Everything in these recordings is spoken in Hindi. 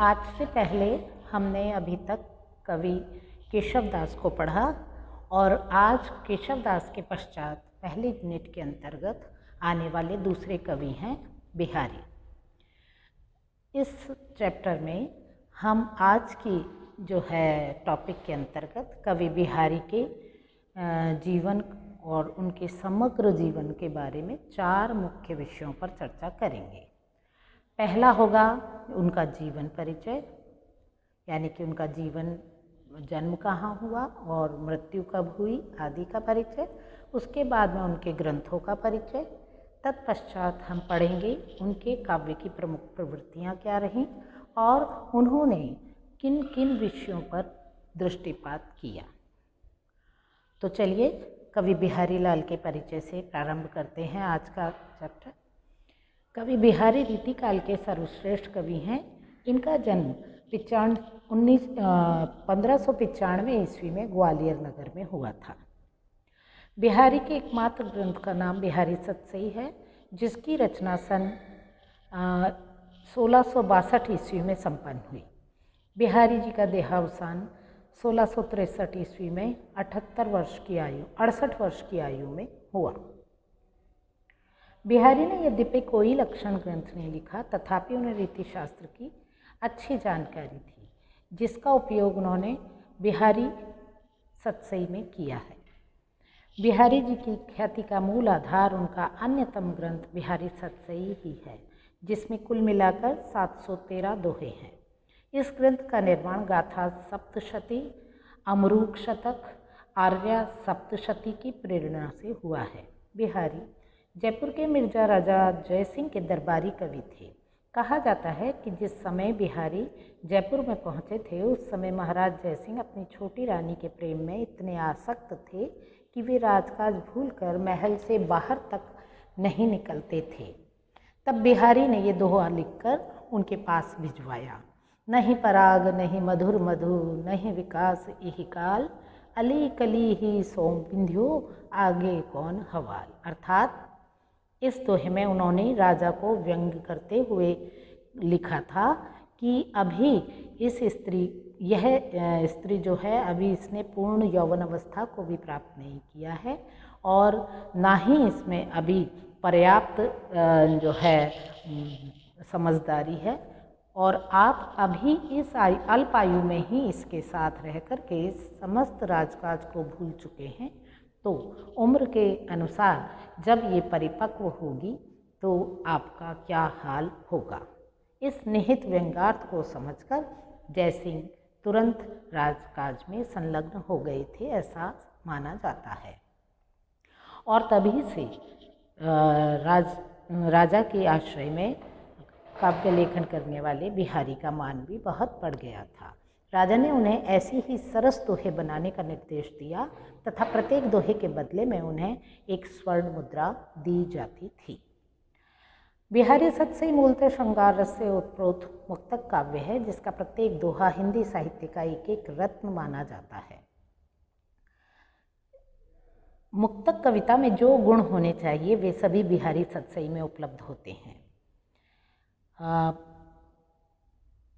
आज से पहले हमने अभी तक कवि केशव दास को पढ़ा और आज केशव दास के पश्चात पहले यूनिट के अंतर्गत आने वाले दूसरे कवि हैं बिहारी। इस चैप्टर में हम आज की जो है टॉपिक के अंतर्गत कवि बिहारी के जीवन और उनके समग्र जीवन के बारे में 4 मुख्य विषयों पर चर्चा करेंगे। पहला होगा उनका जीवन परिचय, यानी कि उनका जीवन जन्म कहाँ हुआ और मृत्यु कब हुई आदि का परिचय। उसके बाद में उनके ग्रंथों का परिचय। तत्पश्चात हम पढ़ेंगे उनके काव्य की प्रमुख प्रवृत्तियाँ क्या रहीं और उन्होंने किन किन विषयों पर दृष्टिपात किया। तो चलिए कवि बिहारी लाल के परिचय से प्रारंभ करते हैं आज का चैप्टर। कवि बिहारी रीतिकाल के सर्वश्रेष्ठ कवि हैं। इनका जन्म 1595 ईस्वी में ग्वालियर नगर में हुआ था। बिहारी के एकमात्र ग्रंथ का नाम बिहारी सतसई है, जिसकी रचना सन 1662 ईस्वी में संपन्न हुई। बिहारी जी का देहावसान 1663 ईस्वी में 68 वर्ष की आयु में हुआ। बिहारी ने यद्यपि कोई लक्षण ग्रंथ नहीं लिखा, तथापि उन्हें रीतिशास्त्र की अच्छी जानकारी थी, जिसका उपयोग उन्होंने बिहारी सतसई में किया है। बिहारी जी की ख्याति का मूल आधार उनका अन्यतम ग्रंथ बिहारी सतसई ही है, जिसमें कुल मिलाकर 713 दोहे हैं। इस ग्रंथ का निर्माण गाथा सप्तशती, अमरूक शतक, आर्या सप्तशती की प्रेरणा से हुआ है। बिहारी जयपुर के मिर्जा राजा जयसिंह के दरबारी कवि थे। कहा जाता है कि जिस समय बिहारी जयपुर में पहुंचे थे, उस समय महाराज जयसिंह अपनी छोटी रानी के प्रेम में इतने आसक्त थे कि वे राजकाज भूलकर महल से बाहर तक नहीं निकलते थे। तब बिहारी ने ये दोहा लिखकर उनके पास भिजवाया। नहीं पराग नहीं मधुर मधु, नहीं विकास इहि काल, अली कली ही सोम बिंध्यो, आगे कौन हवाल। अर्थात इस दोहे में उन्होंने राजा को व्यंग करते हुए लिखा था कि अभी यह स्त्री जो है, अभी इसने पूर्ण यौवन अवस्था को भी प्राप्त नहीं किया है और ना ही इसमें अभी पर्याप्त जो है समझदारी है, और आप अभी इस अल्प आयु में ही इसके साथ रह कर के समस्त राजकाज को भूल चुके हैं। तो उम्र के अनुसार जब ये परिपक्व होगी तो आपका क्या हाल होगा। इस निहित व्यंग्यार्थ को समझकर जयसिंह तुरंत राजकाज में संलग्न हो गए थे, ऐसा माना जाता है। और तभी से राजा के आश्रय में काव्य लेखन करने वाले बिहारी का मान भी बहुत बढ़ गया था। राजा ने उन्हें ऐसी ही सरस दोहे बनाने का निर्देश दिया तथा प्रत्येक दोहे के बदले में उन्हें एक स्वर्ण मुद्रा दी जाती थी। बिहारी सतसई मूलतः श्रृंगार रस से ओतप्रोत मुक्तक काव्य है, जिसका प्रत्येक दोहा हिंदी साहित्य का एक एक रत्न माना जाता है। मुक्तक कविता में जो गुण होने चाहिए वे सभी बिहारी सतसई में उपलब्ध होते हैं।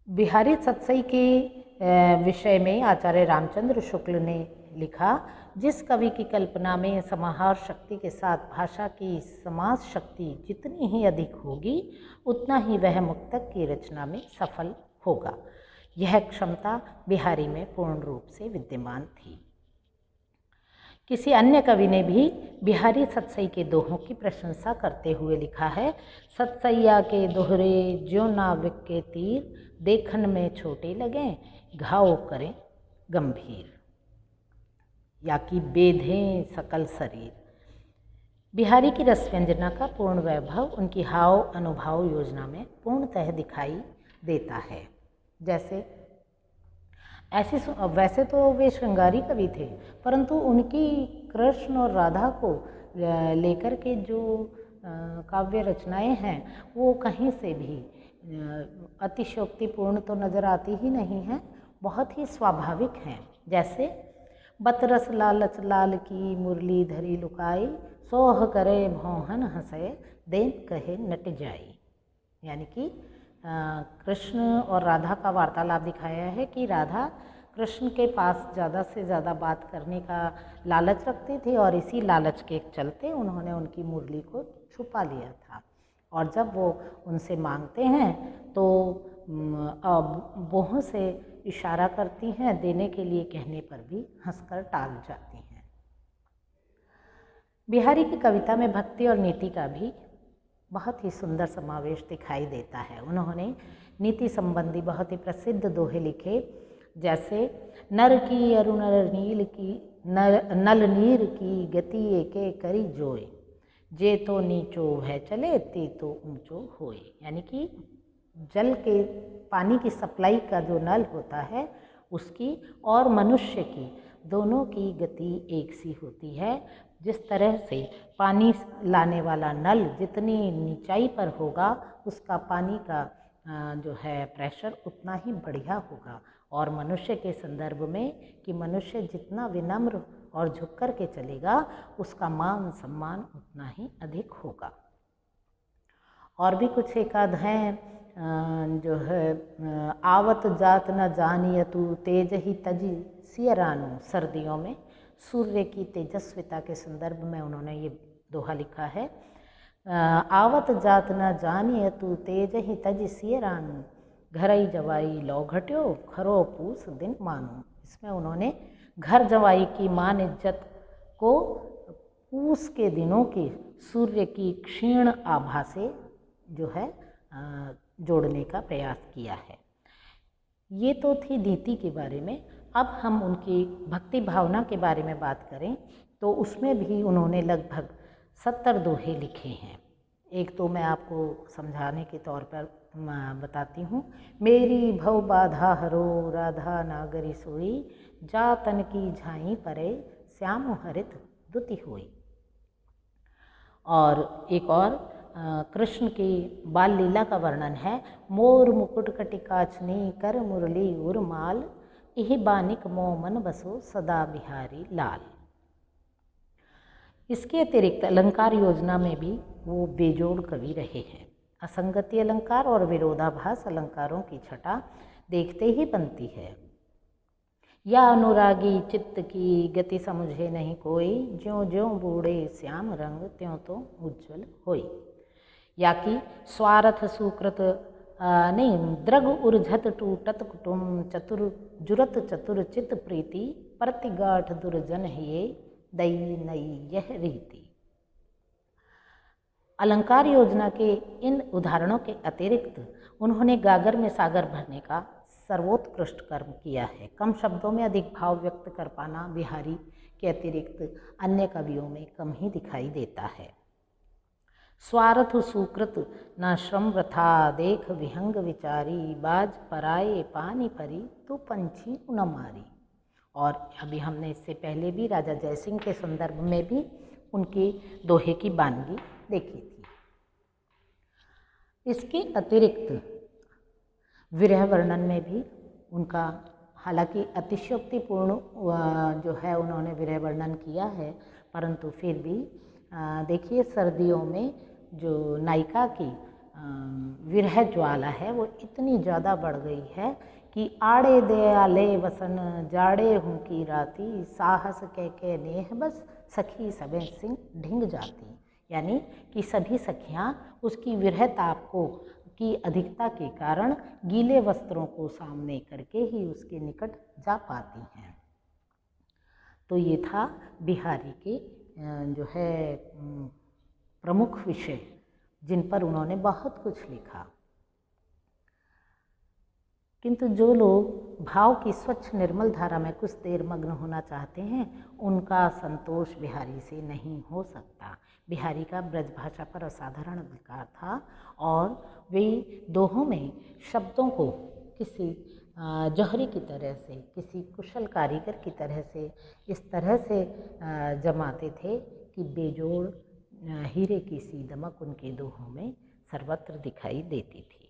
बिहारी सतसई के विषय में आचार्य रामचंद्र शुक्ल ने लिखा, जिस कवि की कल्पना में समाहार शक्ति के साथ भाषा की समास शक्ति जितनी ही अधिक होगी, उतना ही वह मुक्तक की रचना में सफल होगा। यह क्षमता बिहारी में पूर्ण रूप से विद्यमान थी। किसी अन्य कवि ने भी बिहारी सतसई के दोहों की प्रशंसा करते हुए लिखा है, सतसैया के दोहरे ज्यों नाविक के तीर, देखन में छोटे लगें घाव करें गंभीर, या कि बेधें सकल शरीर। बिहारी की रस व्यंजना का पूर्ण वैभव उनकी हाव अनुभाव योजना में पूर्णतः दिखाई देता है। वैसे तो वे श्रृंगारी कवि थे, परंतु उनकी कृष्ण और राधा को लेकर के जो काव्य रचनाएं हैं वो कहीं से भी अतिशयोक्तिपूर्ण तो नज़र आती ही नहीं हैं, बहुत ही स्वाभाविक हैं। जैसे बतरस लालच लाल की मुरली धरी लुकाई, सोह करे भौहन हंसे देन कहे नट जाई, यानी कि कृष्ण और राधा का वार्तालाप दिखाया है कि राधा कृष्ण के पास ज़्यादा से ज़्यादा बात करने का लालच रखती थी और इसी लालच के चलते उन्होंने उनकी मुरली को छुपा लिया था। और जब वो उनसे मांगते हैं तो मुँह से इशारा करती हैं, देने के लिए कहने पर भी हंसकर टाल जाती हैं। बिहारी की कविता में भक्ति और नीति का भी बहुत ही सुंदर समावेश दिखाई देता है। उन्होंने नीति संबंधी बहुत ही प्रसिद्ध दोहे लिखे, जैसे नर की अरुण नील की नल नीर की गति एके करी जोए, जे तो नीचो है चले ते तो ऊंचो होए। यानी कि जल के पानी की सप्लाई का जो नल होता है उसकी और मनुष्य की दोनों की गति एक सी होती है। जिस तरह से पानी लाने वाला नल जितनी ऊंचाई पर होगा उसका पानी का जो है प्रेशर उतना ही बढ़िया होगा। और मनुष्य के संदर्भ में कि मनुष्य जितना विनम्र और झुक कर के चलेगा उसका मान सम्मान उतना ही अधिक होगा। और भी कुछ एकाध हैं जो है, आवत जात न जानियतु तेज ही तजी सियरानु। सर्दियों में सूर्य की तेजस्विता के संदर्भ में उन्होंने ये दोहा लिखा है। आवत जात न जानियतु तेज ही तज सियरानु, घरई जवाई लौ घट्यो खरो पूस दिन मानो। इसमें उन्होंने घर जवाई की मान इज्जत को पूस के दिनों की सूर्य की क्षीण आभा से जो है जोड़ने का प्रयास किया है। ये तो थी नीति के बारे में। अब हम उनकी भक्ति भावना के बारे में बात करें तो उसमें भी उन्होंने लगभग 70 दोहे लिखे हैं। एक तो मैं आपको समझाने के तौर पर बताती हूँ। मेरी भव बाधा हरो राधा नागरी सोई, जा तन की झाई परे श्याम हरित दुति होई। और एक और कृष्ण की बाल लीला का वर्णन है। मोर मुकुट कटिकाचनी कर मुरली उर्माल, इहि बानिक मो मन बसो सदा बिहारी लाल। इसके अतिरिक्त अलंकार योजना में भी वो बेजोड़ कवि रहे हैं। असंगति अलंकार और विरोधाभास अलंकारों की छटा देखते ही बनती है। या अनुरागी चित्त की गति समझे नहीं कोई, ज्यों ज्यों बूढ़े श्याम रंग त्यों तो उज्ज्वल होई। या कि स्वार्थ सुकृत नहीं द्रग उर्झत टूटत कुटुम, चतुर जुरत चतुर चित प्रीति, प्रतिगाठ दुर्जन ये दई नई यह रीति। अलंकार योजना के इन उदाहरणों के अतिरिक्त उन्होंने गागर में सागर भरने का सर्वोत्कृष्ट कर्म किया है। कम शब्दों में अधिक भाव व्यक्त कर पाना बिहारी के अतिरिक्त अन्य कवियों में कम ही दिखाई देता है। स्वार्थ सुकृत न श्रम वृथा, देख विहंग विचारी, बाज पराए पानी परी, तू पंछी न मारी। और अभी हमने इससे पहले भी राजा जयसिंह के संदर्भ में भी उनकी दोहे की बानगी देखी थी। इसके अतिरिक्त विरह वर्णन में भी उनका, हालांकि अतिशयोक्तिपूर्ण जो है उन्होंने विरह वर्णन किया है, परंतु फिर भी देखिए सर्दियों में जो नायिका की विरह ज्वाला है वो इतनी ज़्यादा बढ़ गई है कि आड़े दयाले वसन जाड़े हूँ की राती, साहस के नेह बस सखी सबे सिंह ढिंग जाती। यानी कि सभी सखियाँ उसकी विरह ताप को की अधिकता के कारण गीले वस्त्रों को सामने करके ही उसके निकट जा पाती हैं। तो ये था बिहारी के जो है प्रमुख विषय जिन पर उन्होंने बहुत कुछ लिखा। किंतु जो लोग भाव की स्वच्छ निर्मल धारा में कुछ देर मग्न होना चाहते हैं उनका संतोष बिहारी से नहीं हो सकता। बिहारी का ब्रज भाषा पर असाधारण अधिकार था और वे दोहों में शब्दों को किसी जौहरी की तरह से, किसी कुशल कारीगर की तरह से इस तरह से जमाते थे कि बेजोड़ हीरे की सी दमक उनके दोहों में सर्वत्र दिखाई देती थी।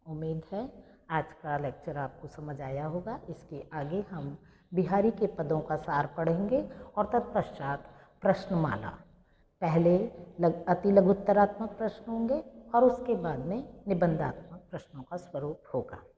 उम्मीद है आज का लेक्चर आपको समझ आया होगा। इसके आगे हम बिहारी के पदों का सार पढ़ेंगे और तत्पश्चात प्रश्नमाला। पहले अति लघुत्तरात्मक प्रश्न होंगे और उसके बाद में निबंधात्मक प्रश्नों का स्वरूप होगा।